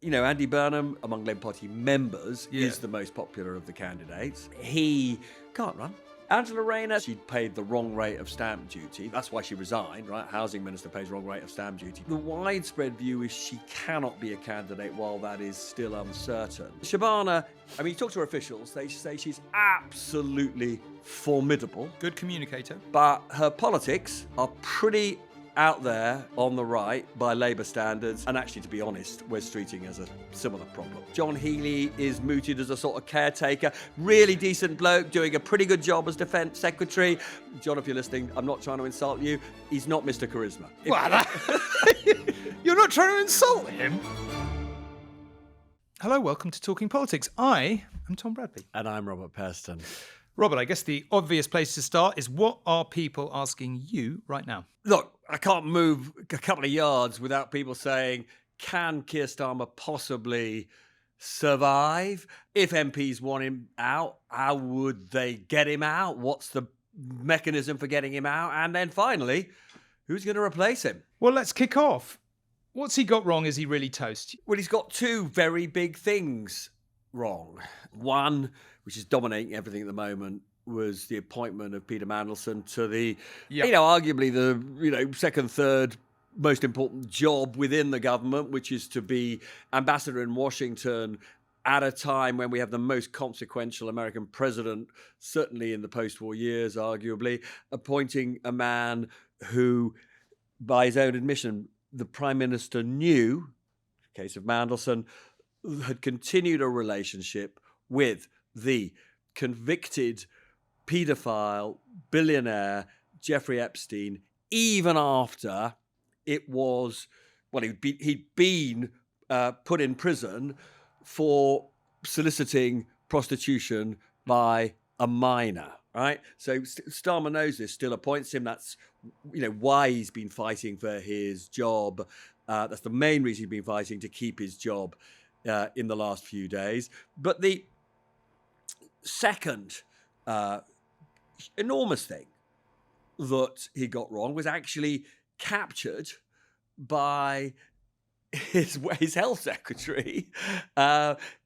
You know, Andy Burnham, among Labour Party members, Yeah. is the most popular of the candidates. He can't run. Angela Rayner, she paid the wrong rate of stamp duty. That's why she resigned, right? Housing Minister pays wrong rate of stamp duty. The widespread view is she cannot be a candidate while that is still uncertain. Shabana, I mean, you talk to her officials, they say she's absolutely formidable. Good communicator. But her politics are pretty out there on the right by Labour standards, and actually, to be honest, Wes Streeting has a similar problem. John Healey is mooted as a sort of caretaker, really decent bloke, doing a pretty good job as Defence Secretary. John, if you're listening, I'm not trying to insult you. He's not Mr. Charisma. You're not trying to insult him? Hello, welcome to Talking Politics. I am Tom Bradley. And I'm Robert Peston. Robert, I guess the obvious place to start is, what are people asking you right now? Look, I can't move a couple of yards without people saying, can Keir Starmer possibly survive? If MPs want him out, how would they get him out? What's the mechanism for getting him out? And then finally, who's going to replace him? Well, let's kick off. What's he got wrong? Is he really toast? Well, he's got two very big things wrong. One, which is dominating everything at the moment, was the appointment of Peter Mandelson to the, arguably the, second, third most important job within the government, which is to be ambassador in Washington at a time when we have the most consequential American president, certainly in the post-war years, arguably, appointing a man who, by his own admission, the Prime Minister knew, case of Mandelson, had continued a relationship with the convicted paedophile billionaire Jeffrey Epstein, even after it was, well, he'd been put in prison for soliciting prostitution by a minor, right? So Starmer knows this, still appoints him. That's, why he's been fighting for his job. That's the main reason he's been fighting, to keep his job in the last few days. But the second enormous thing that he got wrong was actually captured by his health secretary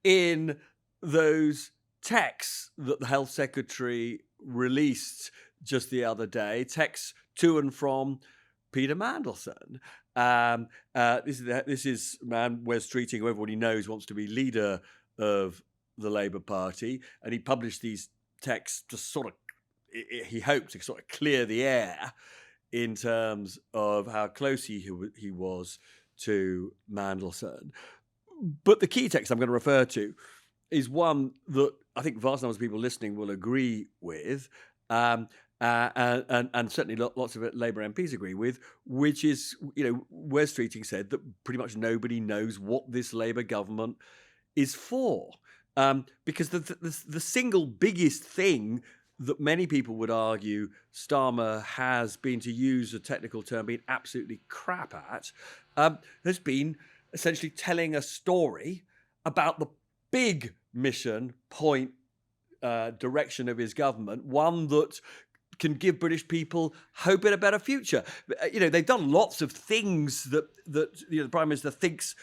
in those texts that the health secretary released just the other day, texts to and from Peter Mandelson. This is man Wes Streeting, who everybody knows wants to be leader of the Labour Party, and he published these texts to sort of, he hoped to sort of clear the air in terms of how close he was to Mandelson. But the key text I'm going to refer to is one that I think vast numbers of people listening will agree with, and certainly lots of Labour MPs agree with, which is, Wes Streeting said that pretty much nobody knows what this Labour government is for. Because the single biggest thing that many people would argue Starmer has been, to use a technical term, been absolutely crap at, has been essentially telling a story about the big mission, point, direction of his government, one that can give British people hope in a better future. They've done lots of things that the Prime Minister thinks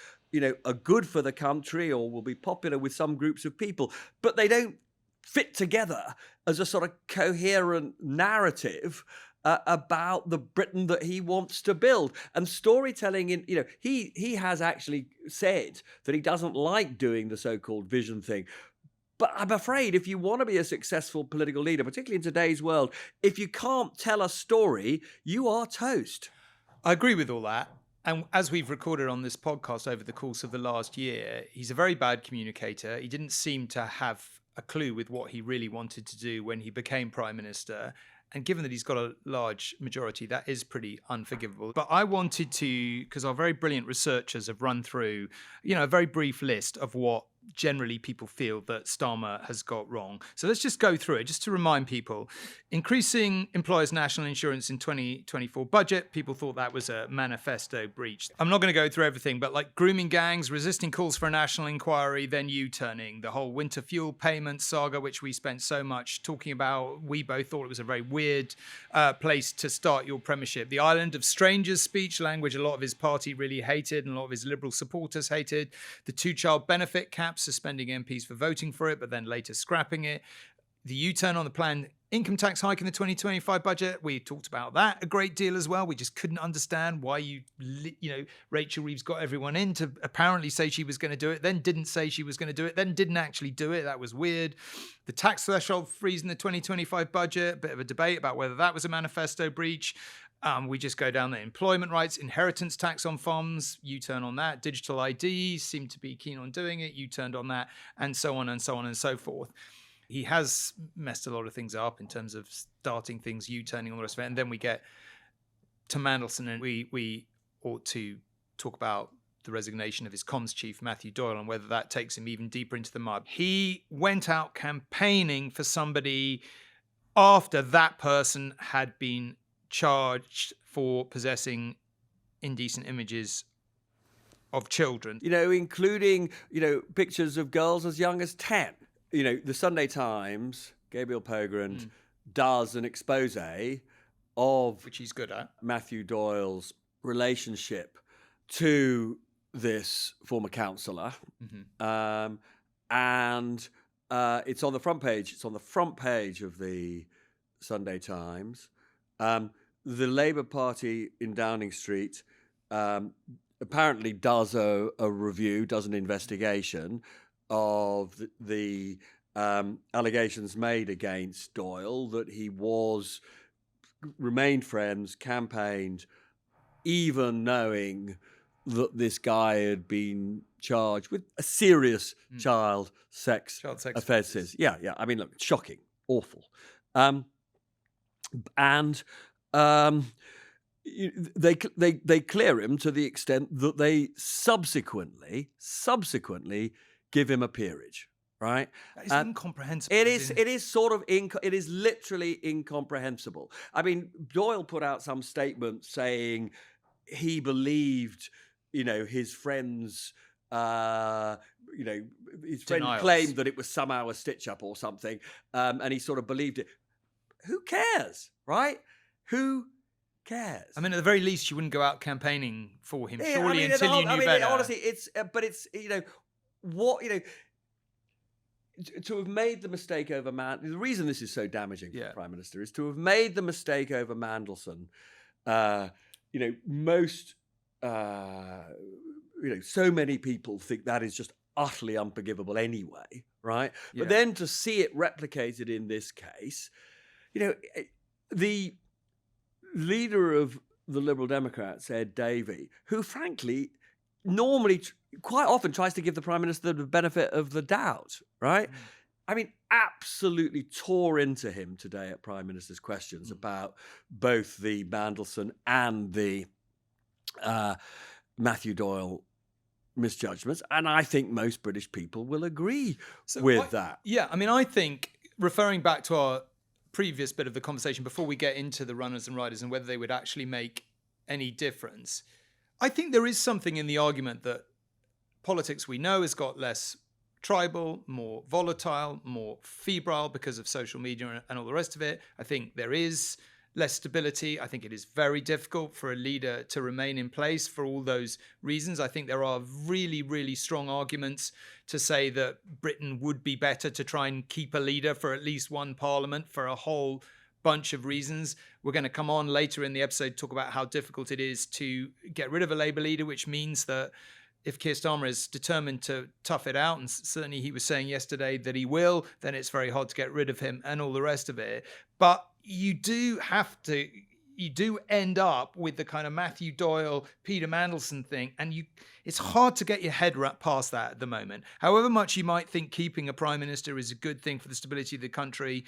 are good for the country or will be popular with some groups of people, but they don't fit together as a sort of coherent narrative about the Britain that he wants to build. And storytelling, he has actually said that he doesn't like doing the so-called vision thing. But I'm afraid if you want to be a successful political leader, particularly in today's world, if you can't tell a story, you are toast. I agree with all that. And as we've recorded on this podcast over the course of the last year, he's a very bad communicator. He didn't seem to have a clue with what he really wanted to do when he became Prime Minister. And given that he's got a large majority, that is pretty unforgivable. But I wanted to, because our very brilliant researchers have run through, a very brief list of what generally people feel that Starmer has got wrong. So let's just go through it, just to remind people. Increasing employers' national insurance in 2024 budget, people thought that was a manifesto breach. I'm not going to go through everything, but like grooming gangs, resisting calls for a national inquiry, then U-turning, the whole winter fuel payment saga, which we spent so much talking about. We both thought it was a very weird place to start your premiership. The island of strangers speech, language a lot of his party really hated and a lot of his Liberal supporters hated. The two-child benefit cap, suspending MPs for voting for it, but then later scrapping it. The U-turn on the planned income tax hike in the 2025 budget. We talked about that a great deal as well. We just couldn't understand why Rachel Reeves got everyone in to apparently say she was going to do it, then didn't say she was going to do it, then didn't actually do it. That was weird. The tax threshold freeze in the 2025 budget, a bit of a debate about whether that was a manifesto breach. We just go down the employment rights, inheritance tax on farms, U-turn on that. Digital ID, seemed to be keen on doing it, U-turned on that, and so on and so on and so forth. He has messed a lot of things up in terms of starting things, U-turning, all the rest of it. And then we get to Mandelson, and we ought to talk about the resignation of his comms chief, Matthew Doyle, and whether that takes him even deeper into the mud. He went out campaigning for somebody after that person had been charged for possessing indecent images of children. Including, pictures of girls as young as 10. The Sunday Times, Gabriel Pogrund, does an expose of... which he's good at. Matthew Doyle's relationship to this former councillor. And it's on the front page. It's on the front page of the Sunday Times. The Labour Party in Downing Street apparently does a review, does an investigation of the allegations made against Doyle that he remained friends, campaigned, even knowing that this guy had been charged with a serious child sex offences. Yeah. I mean, look, shocking, awful. They clear him to the extent that they subsequently give him a peerage, right? That is incomprehensible. It is literally incomprehensible. I mean, Doyle put out some statement saying he believed, his friends, his friend claimed that it was somehow a stitch-up or something, and he sort of believed it. Who cares, right? Who cares? I mean, at the very least, you wouldn't go out campaigning for him, surely, until you knew better. Honestly, to have made the mistake over the reason this is so damaging for the Prime Minister is to have made the mistake over Mandelson. Most, so many people think that is just utterly unforgivable anyway, right? Yeah. But then to see it replicated in this case, the leader of the Liberal Democrats, Ed Davey, who frankly normally quite often tries to give the Prime Minister the benefit of the doubt, right? I mean, absolutely tore into him today at Prime Minister's Questions about both the Mandelson and the Matthew Doyle misjudgments. And I think most British people will agree with that. Yeah, I mean, I think, referring back to our previous bit of the conversation before we get into the runners and riders and whether they would actually make any difference, I think there is something in the argument that politics we know has got less tribal, more volatile, more febrile because of social media and all the rest of it. I think there is less stability. I think it is very difficult for a leader to remain in place for all those reasons. I think there are really, really strong arguments to say that Britain would be better to try and keep a leader for at least one parliament for a whole bunch of reasons. We're going to come on later in the episode to talk about how difficult it is to get rid of a Labour leader, which means that if Keir Starmer is determined to tough it out, and certainly he was saying yesterday that he will, then it's very hard to get rid of him and all the rest of it. But you do end up with the kind of Matthew Doyle, Peter Mandelson thing, and it's hard to get your head past that at the moment. However much you might think keeping a Prime Minister is a good thing for the stability of the country,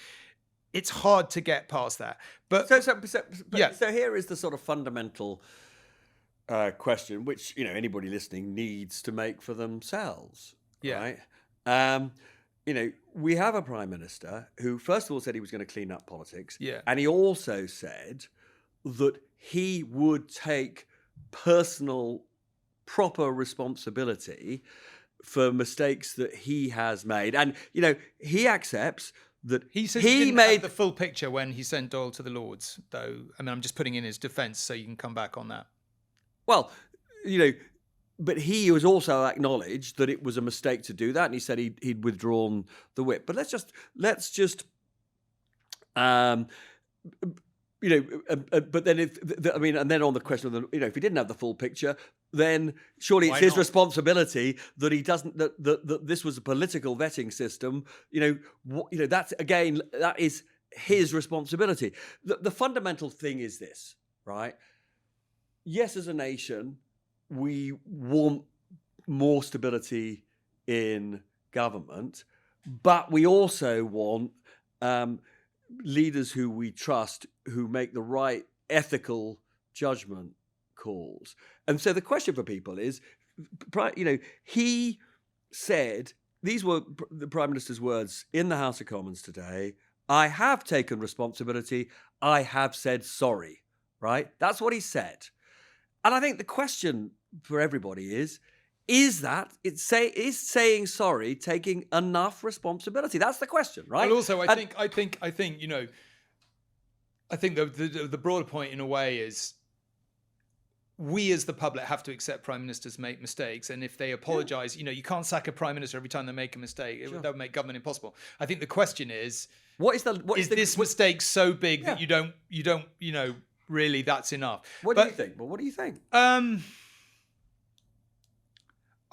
it's hard to get past that. But so here is the sort of fundamental question, which anybody listening needs to make for themselves, right? We have a Prime Minister who, first of all, said he was going to clean up politics. Yeah. And he also said that he would take personal, proper responsibility for mistakes that he has made. And, he accepts that he said he didn't have the full picture when he sent Doyle to the Lords, though. I mean, I'm just putting in his defence so you can come back on that. Well, but he was also acknowledged that it was a mistake to do that, and he said he'd withdrawn the whip. But let's just, but then and then on the question of if he didn't have the full picture, then surely it's his responsibility that he doesn't, that this was a political vetting system. That is his responsibility. The fundamental thing is this, right? Yes, as a nation, we want more stability in government, but we also want leaders who we trust, who make the right ethical judgment calls. And so the question for people is, he said, these were the Prime Minister's words in the House of Commons today, "I have taken responsibility, I have said sorry," right? That's what he said. And I think the question for everybody is saying sorry taking enough responsibility? That's the question, right? Well, also, I think the broader point in a way is we as the public have to accept Prime Ministers make mistakes, and if they apologise, you can't sack a Prime Minister every time they make a mistake. That would make government impossible. I think the question is, is this mistake so big that you don't really that's enough? What do you think? Well, what do you think?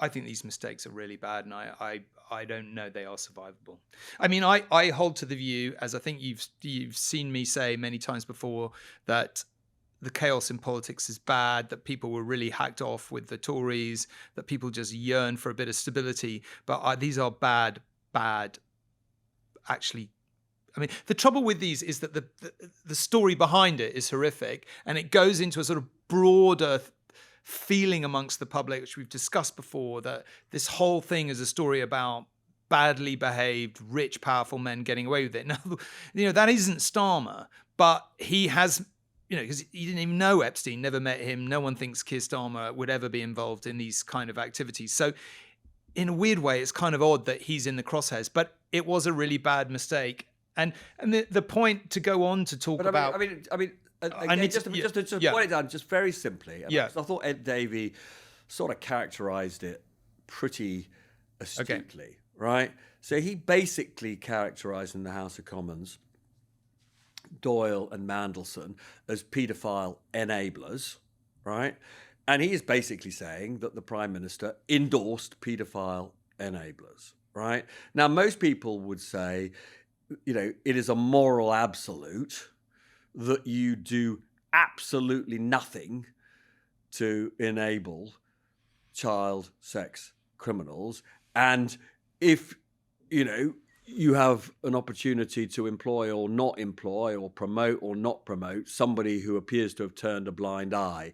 I think these mistakes are really bad, and I don't know they are survivable. I mean, I hold to the view, as I think you've seen me say many times before, that the chaos in politics is bad, that people were really hacked off with the Tories, that people just yearn for a bit of stability. But these are bad, actually. I mean, the trouble with these is that the story behind it is horrific, and it goes into a sort of broader feeling amongst the public, which we've discussed before, that this whole thing is a story about badly behaved, rich, powerful men getting away with it. Now, that isn't Starmer, but he has, because he didn't even know Epstein, never met him. No one thinks Keir Starmer would ever be involved in these kind of activities. So in a weird way, it's kind of odd that he's in the crosshairs, but it was a really bad mistake. And the point to go on to talk about... Just to point it down, just very simply. I thought Ed Davey sort of characterised it pretty astutely, right? So he basically characterised in the House of Commons Doyle and Mandelson as paedophile enablers, right? And he is basically saying that the Prime Minister endorsed paedophile enablers, right? Now, most people would say, it is a moral absolute that you do absolutely nothing to enable child sex criminals. And if, you have an opportunity to employ or not employ or promote or not promote somebody who appears to have turned a blind eye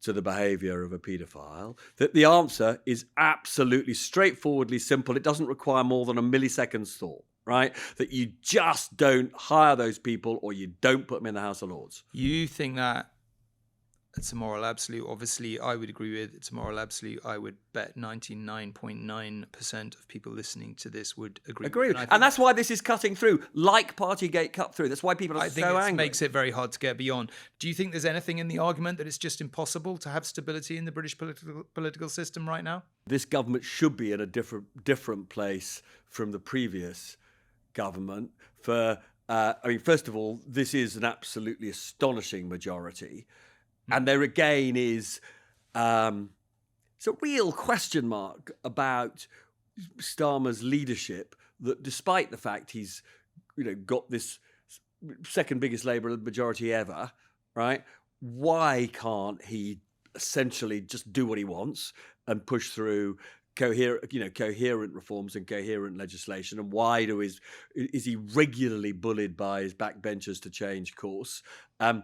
to the behaviour of a paedophile, that the answer is absolutely straightforwardly simple. It doesn't require more than a millisecond's thought. Right? That you just don't hire those people or you don't put them in the House of Lords. You think that it's a moral absolute? Obviously, I would agree with it's a moral absolute. I would bet 99.9% of people listening to this would agree with. And that's why this is cutting through, like Partygate cut through. That's why people are so angry. I think it makes it very hard to get beyond. Do you think there's anything in the argument that it's just impossible to have stability in the British political system right now? This government should be in a different place from the previous government. First of all, this is an absolutely astonishing majority. And there again is it's a real question mark about Starmer's leadership, that despite the fact he's got this second biggest Labour majority ever, right? Why can't he essentially just do what he wants and push through coherent reforms and coherent legislation? And why is he regularly bullied by his backbenchers to change course? And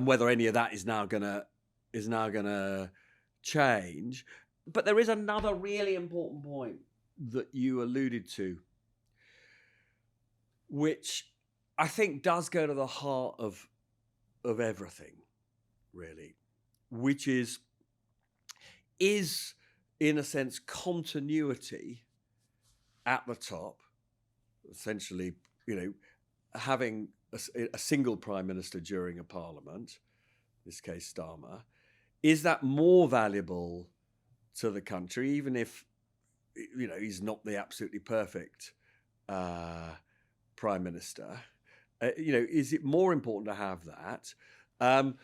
whether any of that is now gonna change. But there is another really important point that you alluded to, which I think does go to the heart of everything, really, which is in a sense continuity at the top, essentially, having a single prime minister during a parliament, in this case Starmer, is that more valuable to the country, even if he's not the absolutely perfect prime minister? Is it more important to have that than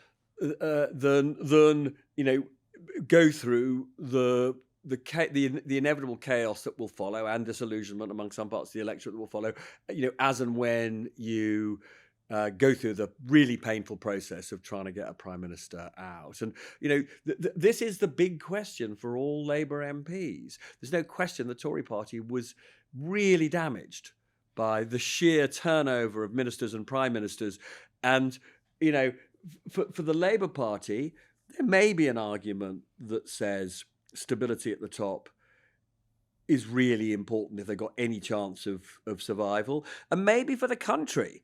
go through the inevitable chaos that will follow and disillusionment among some parts of the electorate that will follow, as and when you go through the really painful process of trying to get a prime minister out? And this is the big question for all Labour MPs. There's no question the Tory party was really damaged by the sheer turnover of ministers and prime ministers. And for the Labour Party, there may be an argument that says stability at the top is really important if they've got any chance of survival. And maybe for the country,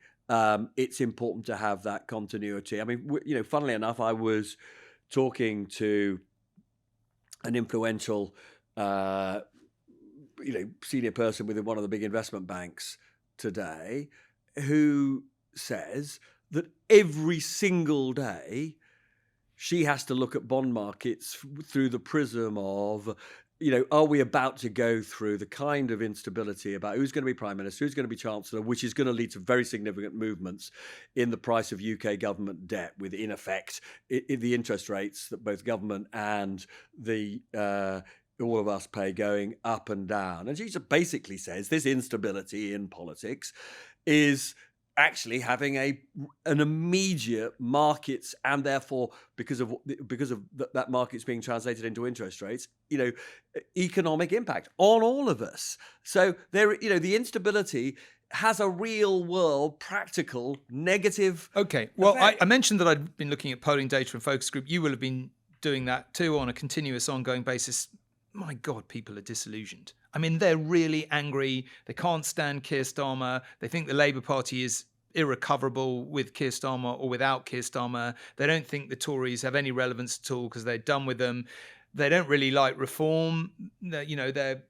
it's important to have that continuity. I mean, funnily enough, I was talking to an influential, senior person within one of the big investment banks today, who says that every single day she has to look at bond markets through the prism of, are we about to go through the kind of instability about who's going to be prime minister, who's going to be chancellor, which is going to lead to very significant movements in the price of UK government debt, with, in effect, the interest rates that both government and all of us pay going up and down. And she just basically says this instability in politics is actually having an immediate markets, and therefore because of that markets being translated into interest rates, economic impact on all of us. So there, the instability has a real world practical negative. Okay, well, I mentioned that I'd been looking at polling data and focus group. You will have been doing that too on a continuous, ongoing basis. My God, people are disillusioned. I mean, they're really angry. They can't stand Keir Starmer. They think the Labour Party is irrecoverable with Keir Starmer or without Keir Starmer. They don't think the Tories have any relevance at all because they're done with them. They don't really like reform. They're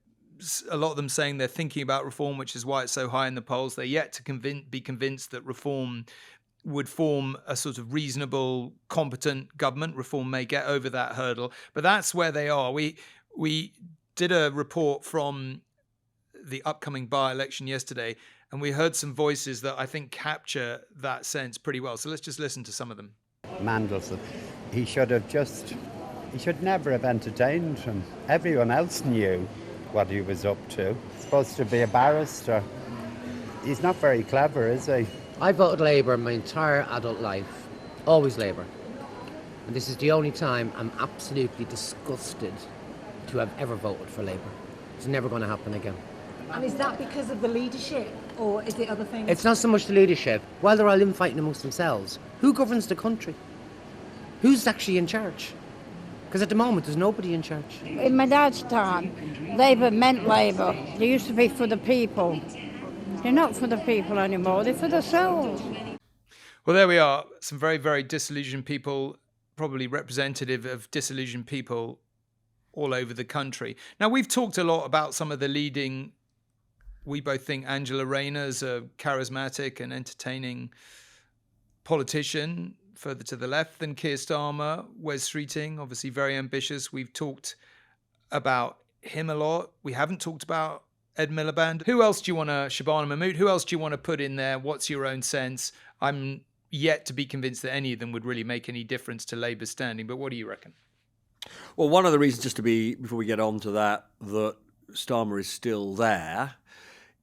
a lot of them saying they're thinking about reform, which is why it's so high in the polls. They're yet to be convinced that reform would form a sort of reasonable, competent government. Reform may get over that hurdle, but that's where they are. We did a report from the upcoming by-election yesterday, and we heard some voices that I think capture that sense pretty well. So let's just listen to some of them. Mandelson, he should never have entertained him. Everyone else knew what he was up to. He's supposed to be a barrister. He's not very clever, is he? I voted Labour my entire adult life. Always Labour. And this is the only time I'm absolutely disgusted to have ever voted for Labour. It's never going to happen again. And is that because of the leadership, or is it other things? It's not so much the leadership. While they're all infighting amongst themselves, who governs the country? Who's actually in charge? Because at the moment, there's nobody in charge. In my dad's time, Labour meant Labour. They used to be for the people. They're not for the people anymore, they're for themselves. Well, there we are. Some very, very disillusioned people, probably representative of disillusioned people all over the country. Now, we've talked a lot about some of the leading. We both think Angela Rayner's a charismatic and entertaining politician, further to the left than Keir Starmer. Wes Streeting, obviously very ambitious. We've talked about him a lot. We haven't talked about Ed Miliband. Who else do you want to, Shabana Mahmood, who else do you want to put in there? What's your own sense? I'm yet to be convinced that any of them would really make any difference to Labour's standing, but what do you reckon? Well, one of the reasons, just to be, before we get on to that Starmer is still there,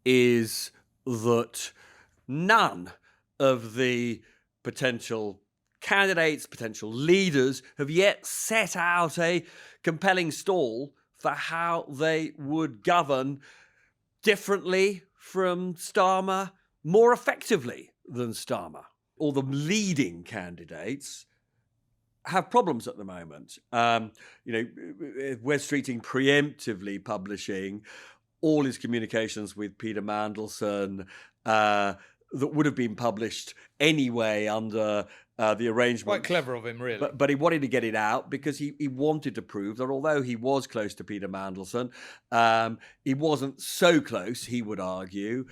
is that none of the potential candidates, potential leaders, have yet set out a compelling stall for how they would govern differently from Starmer, more effectively than Starmer. All the leading candidates have problems at the moment. Wes Streeting preemptively publishing all his communications with Peter Mandelson that would have been published anyway under the arrangement. Quite clever of him, really. But he wanted to get it out because he wanted to prove that although he was close to Peter Mandelson, he wasn't so close, he would argue.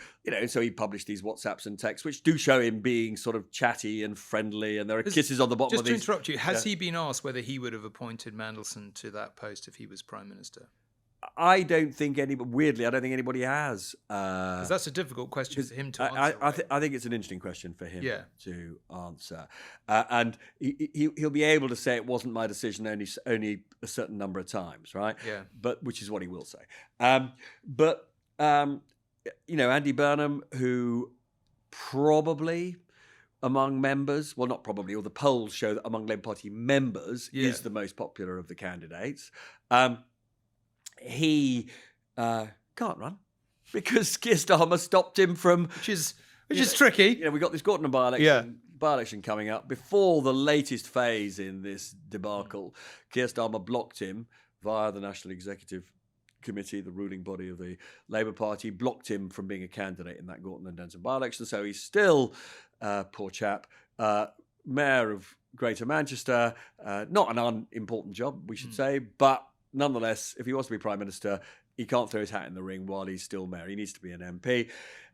So he published these WhatsApps and texts, which do show him being sort of chatty and friendly, and there are kisses on the bottom of these. Just to interrupt you, has he been asked whether he would have appointed Mandelson to that post if he was Prime Minister? I don't think weirdly, I don't think anybody has. Because that's a difficult question for him to answer. I think it's an interesting question for him to answer. And he'll be able to say it wasn't my decision only a certain number of times, right? Yeah. But which is what he will say. Andy Burnham, who probably among members, well, not probably, or the polls show that among Labour Party members is the most popular of the candidates. He can't run because Keir Starmer stopped him from... Which is tricky. We got this Gorton by-election coming up. Before the latest phase in this debacle, Keir Starmer blocked him via the National Executive Committee, the ruling body of the Labour Party, blocked him from being a candidate in that Gorton and Denton by-election. So he's still, poor chap, Mayor of Greater Manchester. Not an unimportant job, we should say, but nonetheless, if he wants to be Prime Minister, he can't throw his hat in the ring while he's still Mayor. He needs to be an MP.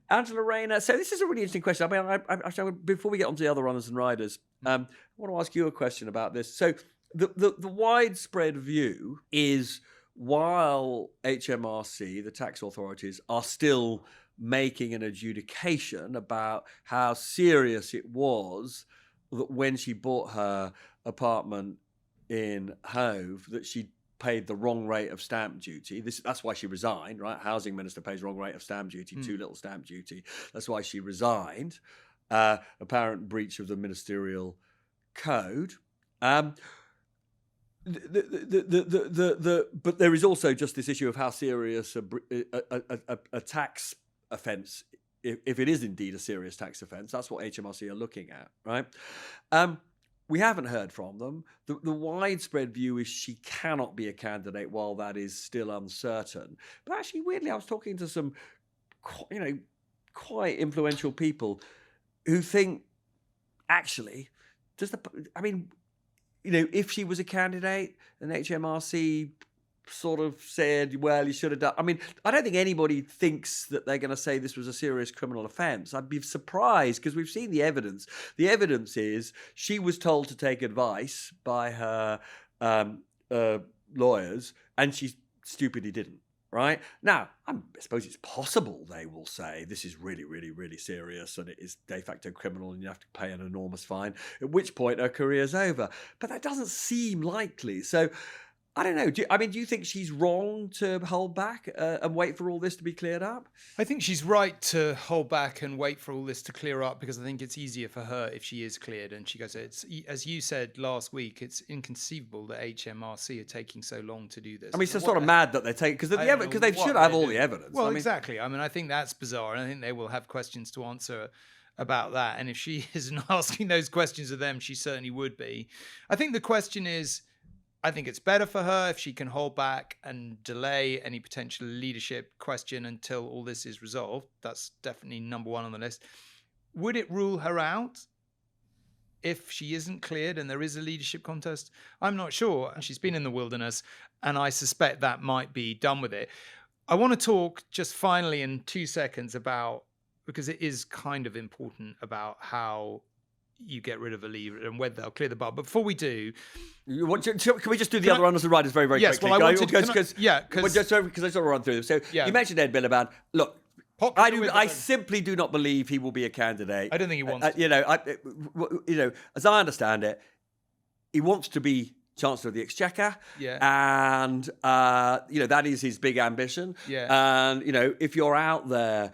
Angela Rayner. So this is a really interesting question. I mean, before we get on to the other runners and riders, I want to ask you a question about this. So the widespread view is while HMRC, the tax authorities, are still making an adjudication about how serious it was that when she bought her apartment in Hove, that she paid the wrong rate of stamp duty. That's why she resigned, right? Housing Minister pays wrong rate of stamp duty, too little stamp duty. That's why she resigned. Apparent breach of the ministerial code. But there is also just this issue of how serious a tax offence, if it is indeed a serious tax offence, that's what HMRC are looking at, right? We haven't heard from them. The widespread view is she cannot be a candidate while that is still uncertain. But actually, weirdly, I was talking to some, quite influential people who think, actually, if she was a candidate and HMRC sort of said, well, you should have done... I mean, I don't think anybody thinks that they're going to say this was a serious criminal offence. I'd be surprised because we've seen the evidence. The evidence is she was told to take advice by her lawyers and she stupidly didn't, right? Now, I suppose it's possible they will say this is really, really, really serious and it is de facto criminal and you have to pay an enormous fine, at which point her career's over. But that doesn't seem likely. So... I don't know. Do you think she's wrong to hold back and wait for all this to be cleared up? I think she's right to hold back and wait for all this to clear up because I think it's easier for her if she is cleared. And she goes, as you said last week, it's inconceivable that HMRC are taking so long to do this. I mean, it's sort of mad that they take because they should have all the evidence. Well, exactly. I mean, I think that's bizarre, and I think they will have questions to answer about that. And if she isn't asking those questions of them, she certainly would be. I think the question is, I think it's better for her if she can hold back and delay any potential leadership question until all this is resolved. That's definitely number one on the list. Would it rule her out if she isn't cleared and there is a leadership contest? I'm not sure. She's been in the wilderness, and I suspect that might be done with it. I want to talk just finally in 2 seconds about, because it is kind of important, about how you get rid of a leader and whether they'll clear the bar. But before we do... Can we just do the other runners and riders very, very quickly? Well, I wanted because I sort of run through them. So you mentioned Ed Miliband. Look, I simply do not believe he will be a candidate. I don't think he wants to. As I understand it, he wants to be Chancellor of the Exchequer. Yeah. And, that is his big ambition. Yeah. And, if you're out there,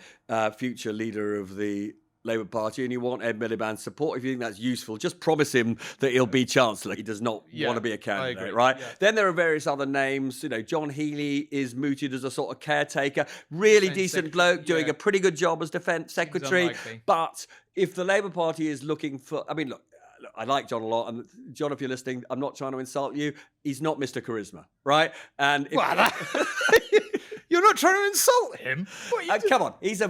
future leader of the Labour Party, and you want Ed Miliband's support, if you think that's useful, just promise him that he'll be Chancellor. He does not want to be a candidate, right? Yeah. Then there are various other names. John Healey is mooted as a sort of caretaker, really decent bloke, doing a pretty good job as Defence Secretary. But if the Labour Party is looking for... I mean, look, I like John a lot, and John, if you're listening, I'm not trying to insult you. He's not Mr. Charisma, right? And You're You're not trying to insult him. What are you Come on, he's a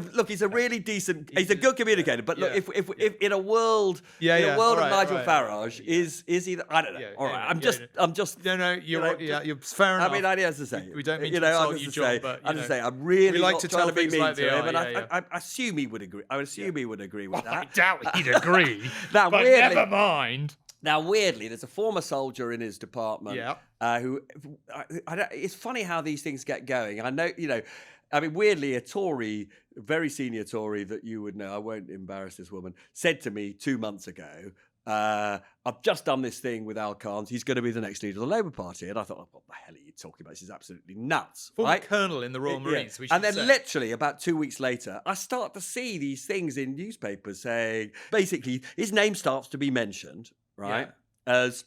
really decent, he's a good communicator. But look, if in a world, of Nigel Farage, is he? I don't know. All right, I'm just. No, you're fair enough. I mean, I have to say, we don't mean to insult you, John, but I'm just saying, I'm really like not to trying tell to be things mean like to they him, are, and I assume he would agree. I would assume he would agree with I that. doubt he'd agree. Now, but weirdly, never mind. Now, weirdly, there's a former soldier in his department who it's funny how these things get going. I know, I mean, weirdly, a Tory, very senior Tory that you would know, I won't embarrass this woman, said to me 2 months ago, I've just done this thing with Al Khan's. He's going to be the next leader of the Labour Party. And I thought, what the hell are you talking about? This is absolutely nuts. Former right? colonel in the Royal Marines. We And then say. literally about 2 weeks later, I start to see these things in newspapers saying, basically, his name starts to be mentioned, right, as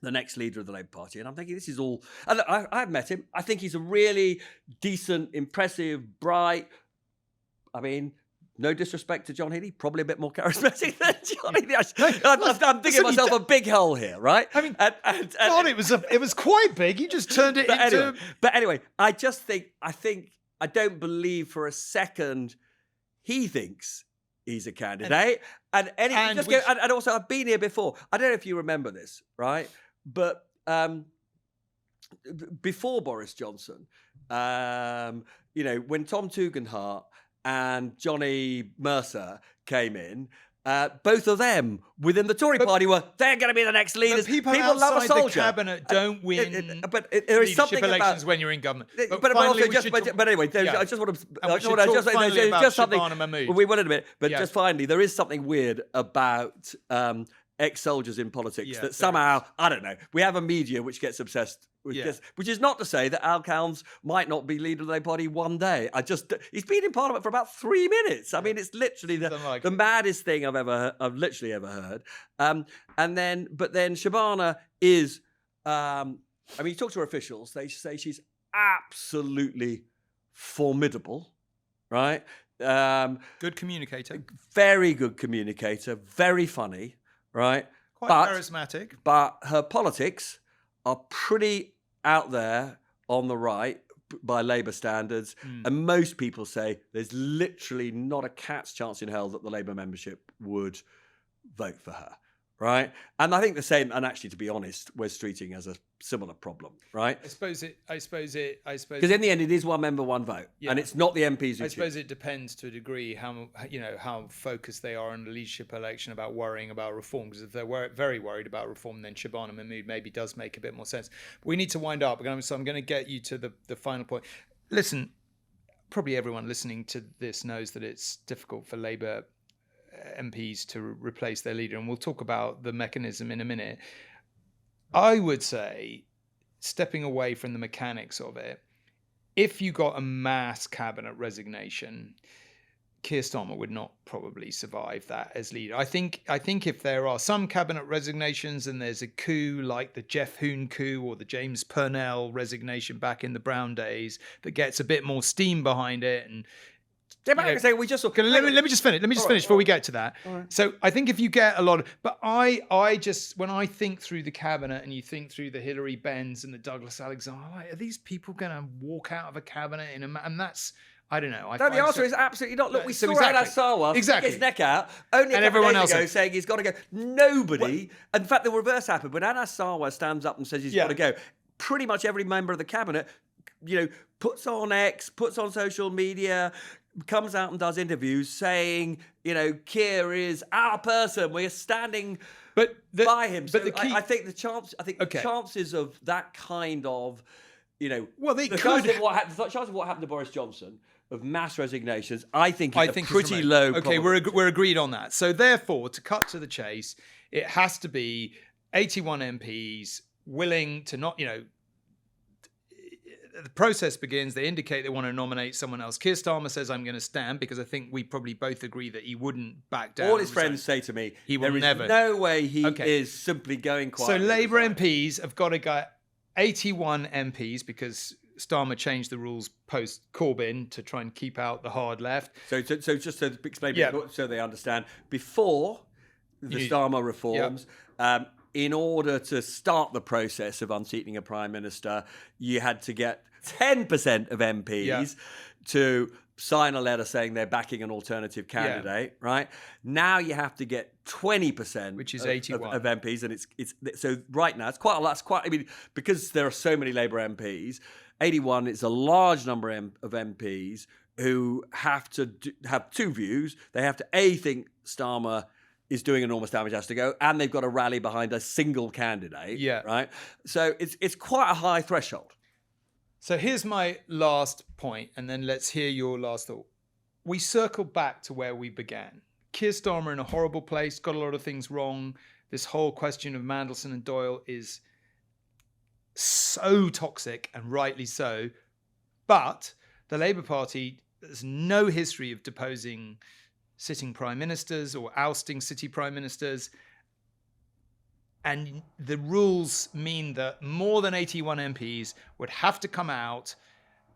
the next leader of the Labour Party. And I'm thinking, this is all... And I've met him. I think he's a really decent, impressive, bright... I mean... No disrespect to John Healey, probably a bit more charismatic than John Healey. I'm digging myself a big hole here, right? I mean, God, it was quite big. You just turned it into. But anyway, I don't believe for a second he thinks he's a candidate. And also, I've been here before. I don't know if you remember this, right? But before Boris Johnson, when Tom Tugendhat and Johnny Mercer came in, both of them within the Tory party they're going to be the next leaders. People love a soldier. The cabinet don't win but there is something elections about, when you're in government. But anyway, I just want to just something. Wait a minute, but just finally, there is something weird about ex-soldiers in politics that somehow, I don't know, we have a media which gets obsessed with this, which is not to say that Al Khan's might not be leader of the Labour Party one day. He's been in Parliament for about 3 minutes. I mean, it's literally the maddest thing I've literally ever heard. But then Shabana is, you talk to her officials, they say she's absolutely formidable, right? Good communicator. Very good communicator, very funny. Right, quite charismatic, but her politics are pretty out there on the right by Labour standards, and most people say there's literally not a cat's chance in hell that the Labour membership would vote for her. Right, and I think the same. And actually, to be honest, Wes Streeting has a similar problem. Right, I suppose because in the end, it is one member, one vote, and it's not the MPs. I suppose it depends to a degree how focused they are on the leadership election about worrying about reform. Because if they're very worried about reform, then Shabana Mahmood maybe does make a bit more sense. But we need to wind up, so I'm going to get you to the final point. Listen, probably everyone listening to this knows that it's difficult for Labour MPs to replace their leader, and we'll talk about the mechanism in a minute. I would say, stepping away from the mechanics of it, if you got a mass cabinet resignation, Keir Starmer would not probably survive that as leader. I think if there are some cabinet resignations and there's a coup like the Jeff Hoon coup or the James Purnell resignation back in the Brown days that gets a bit more steam behind it, and let me just finish before we get to that. Right. So I think if you get a lot of, but I just, when I think through the cabinet and you think through the Hilary Benns and the Douglas Alexander, are these people going to walk out of a cabinet and that's, I don't know. The answer is absolutely not. Look, we saw Anas Sarwar stick his neck out only a couple of days ago saying he's got to go. Nobody, in fact, the reverse happened. When Anas Sarwar stands up and says he's got to go, pretty much every member of the cabinet, puts on X, puts on social media, comes out and does interviews saying, Keir is our person. We're standing by him. So I think the chances of that kind of, the chances of what happened to Boris Johnson of mass resignations, I think is pretty low. Okay, we're agreed on that. So therefore, to cut to the chase, it has to be 81 MPs willing to not, the process begins. They indicate they want to nominate someone else. Keir Starmer says, I'm going to stand, because I think we probably both agree that he wouldn't back down. All his friends say to me, there is no way he is simply going quietly. So Labour MPs have got to get 81 MPs, because Starmer changed the rules post-Corbyn to try and keep out the hard left. So just to explain, so they understand, before the Starmer reforms, in order to start the process of unseating a prime minister, you had to get 10% of MPs to sign a letter saying they're backing an alternative candidate, right? Now you have to get 20%, which is of 81 of MPs, and it's so right now it's quite a lot. It's quite. I mean, because there are so many Labour MPs, 81 is a large number of MPs who have to have two views. They have to think Starmer is doing enormous damage, has to go, and they've got to rally behind a single candidate, right? So it's quite a high threshold. So here's my last point, and then let's hear your last thought. We circle back to where we began. Keir Starmer in a horrible place, got a lot of things wrong. This whole question of Mandelson and Doyle is so toxic, and rightly so. But the Labour Party has no history of deposing sitting prime ministers or ousting city prime ministers. And the rules mean that more than 81 MPs would have to come out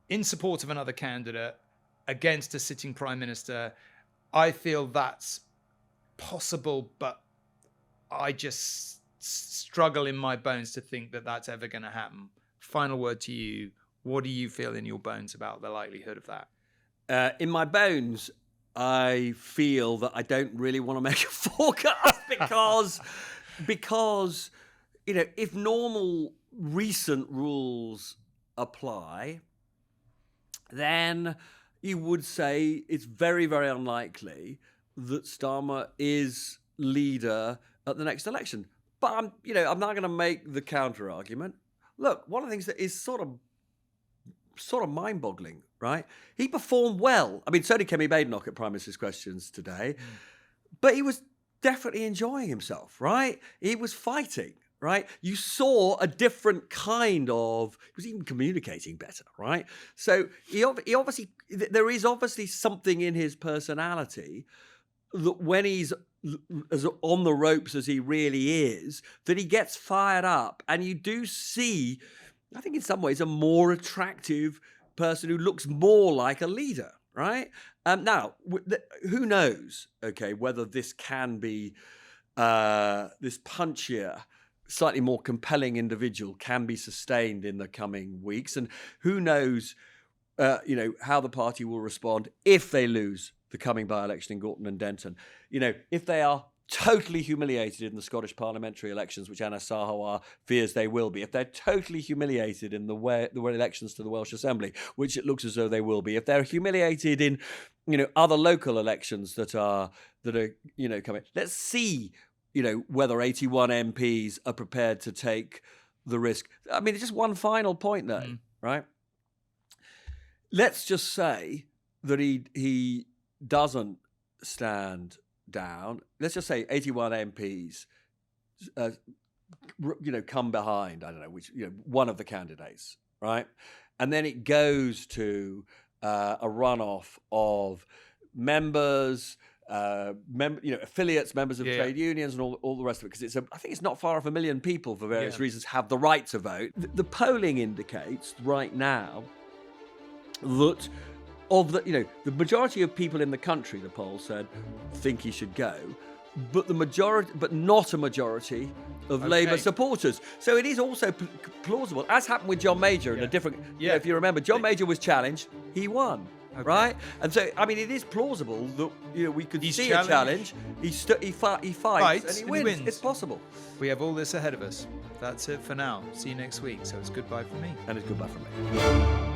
in support of another candidate against a sitting prime minister. I feel that's possible, but I just struggle in my bones to think that that's ever going to happen. Final word to you. What do you feel in your bones about the likelihood of that? In my bones, I feel that I don't really want to make a forecast because if normal recent rules apply, then you would say it's very, very unlikely that Starmer is leader at the next election. But I'm not going to make the counter argument. Look, one of the things that is sort of mind-boggling, right? He performed well. I mean, so did Kemi Badenoch at Prime Minister's Questions today, but he was definitely enjoying himself, right? He was fighting, right? You saw a different kind of, he was even communicating better, right? So he obviously, there is obviously something in his personality that when he's as on the ropes as he really is, that he gets fired up, and you do see, I think in some ways, a more attractive person who looks more like a leader, right? Now, who knows, okay, whether this can be, this punchier, slightly more compelling individual can be sustained in the coming weeks. And who knows, how the party will respond if they lose the coming by-election in Gorton and Denton. If they are totally humiliated in the Scottish parliamentary elections, which Anna Sahawar fears they will be, if they're totally humiliated in the elections to the Welsh Assembly, which it looks as though they will be, if they're humiliated in other local elections that are coming, let's see whether 81 MPs are prepared to take the risk. I mean, just one final point though, right? Let's just say that he doesn't stand down. Let's just say 81 MPs, come behind. I don't know which, one of the candidates, right? And then it goes to a runoff of members, affiliates, members of trade unions, and all the rest of it. Because I think it's not far off 1 million people for various reasons have the right to vote. The polling indicates right now that of the majority of people in the country, the poll said, think he should go, but not a majority of Labour supporters. So it is also plausible, as happened with John Major in a different. If you remember, John Major was challenged, he won. Okay. Right, and so I mean, it is plausible that we could see a challenge. He fights and he wins. It's possible. We have all this ahead of us. That's it for now. See you next week. So it's goodbye from me, and it's goodbye from me.